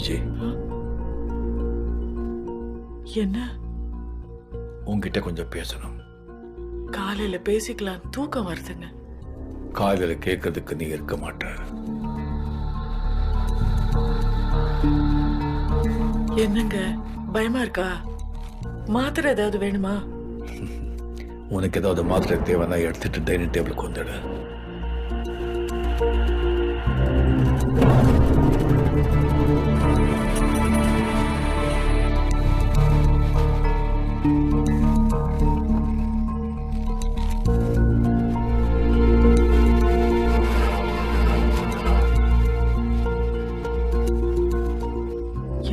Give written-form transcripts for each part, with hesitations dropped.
விஜய், என்ன? உன்கிட்ட கொஞ்சம் பேசணும். காலையில பேசிக்கலாம், தூக்கம் வருதுங்க. காலையில கேட்கறதுக்கு நீ இருக்க மாட்ட. என்னங்க பயமா இருக்கா? மாத்திரை ஏதாவது வேணுமா? உனக்கு ஏதாவது மாத்திரை தேவைன்னா எடுத்துட்டு டைனிங் டேபிளுக்கு வந்துடு.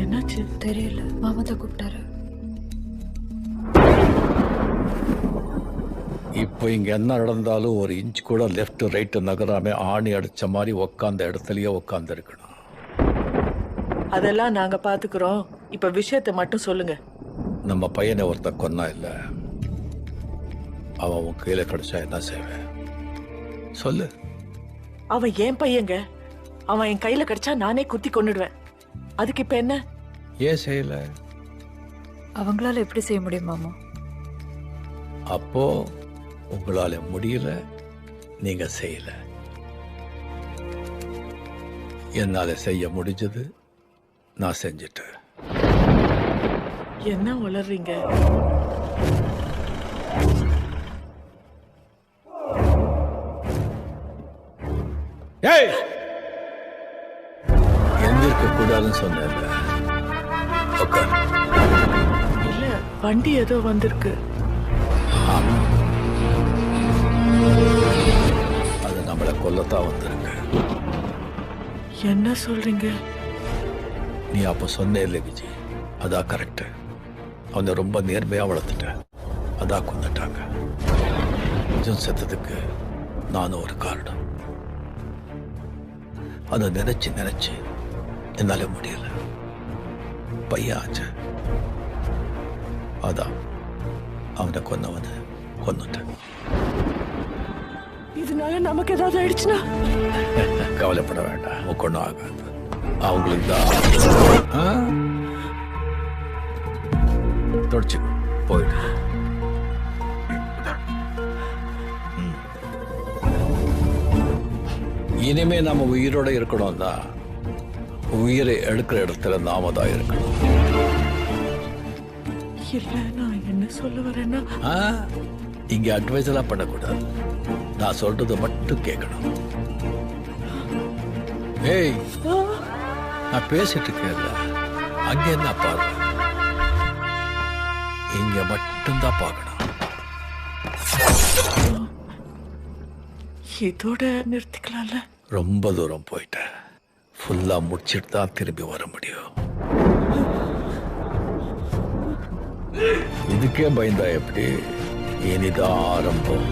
என்னாச்சு? தெரியல, மாமா தான் கூப்பிட்டாரு. இப்போ இங்க என்ன நடந்தாலும் ஒரு இன்ச் கூட லெஃப்ட் ரைட் நகராம ஆணி அடிச்ச மாதிரி உக்காந்த இடத்துலயே உக்காந்து இருக்கணும். அதெல்லாம் நாங்க பாத்துக்கிறோம். இப்ப விஷயத்தை மட்டும் சொல்லுங்க. நம்ம பையனை ஒருத்த கொன்னா இல்ல, அவன் உன் கையில கிடைச்சா என்ன செய்வேன் சொல்லு. அவன் என் பையங்க. அவன் என் கையில கிடைச்சா நானே குத்தி கொன்னுடுவேன். அதுக்கு இப்ப என்ன? ஏன் செய்யல? அவங்களால எப்படி செய்ய முடியும் மாமா? அப்போ உங்களால முடியல, நீங்க செய்யல. என்னால செய்ய முடிஞ்சது, நான் செஞ்சிட்டேன். என்ன உளறீங்க? ஏய், எந்திருக்க கூடாதுன்னு சொன்னேன். இல்ல, வண்டி ஏதோ வந்திருக்கு. அது நம்மளை கொல்லத்தான் வந்திருக்கு. என்ன சொல்றீங்க? நீ அப்ப சொன்ன இல்லை விஜய், அதான் கரெக்ட். அவனை ரொம்ப நேர்மையா வளர்த்துட்ட, அதான் கொண்டுட்டாங்க. நிஜம் செத்ததுக்கு நானும் ஒரு காரணம். அதை நினைச்சு நினைச்சு என்னால முடியல. பையன் ஆச்சு, அதான் அவனை கொன்னவனை கொன்னுட்டேன். இதனால நமக்கு ஏதாவது ஆயிடுச்சுன்னா? கவலைப்பட வேண்டாம், கொண்டும் ஆகாது. அவங்களுக்கு தான் தொடச்சு போயிடு. இனிமே நம்ம உயிரோட இருக்கணும்னா உயிரை எடுக்கிற இடத்துல நாம தான் இருக்கணும். இல்ல, நான் என்ன சொல்ல வரேன்னா, இங்க அட்வைஸ் எல்லாம் பண்ணக்கூடாது. நான் சொல்றது மட்டும் கேட்கணும். ஏய், நான் பேசிட்டு இருக்கேன்ல, அங்க என்ன பாரு, இங்க மட்டும்தான் பார்க்கணும். இதோட நிறுத்திக்கலாம்ல? ரொம்ப தூரம் போயிட்டேன். ஃபுல்லா முடிச்சிட்டு தான் திரும்பி வர முடியும். இதுக்கே பயந்தா எப்படி? இனிதான் ஆரம்பம்.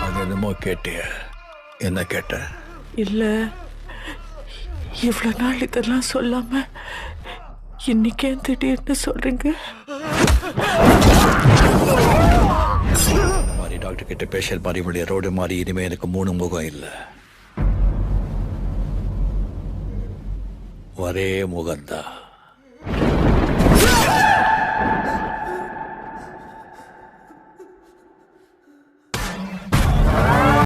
அது என்னமோ கேட்டிய, என்ன கேட்ட? இல்ல, இவ்வளவு நாள் இதெல்லாம் சொல்லாம இன்னைக்கே திடீர்னு சொல்றீங்க? இந்த மாதிரி டாக்டர் கிட்ட பேஷண்ட் மாதிரி வெளியே ரோடு மாதிரி இனிமே எனக்கு 3 முகம் இல்லை, ஒரே முகம்தான்.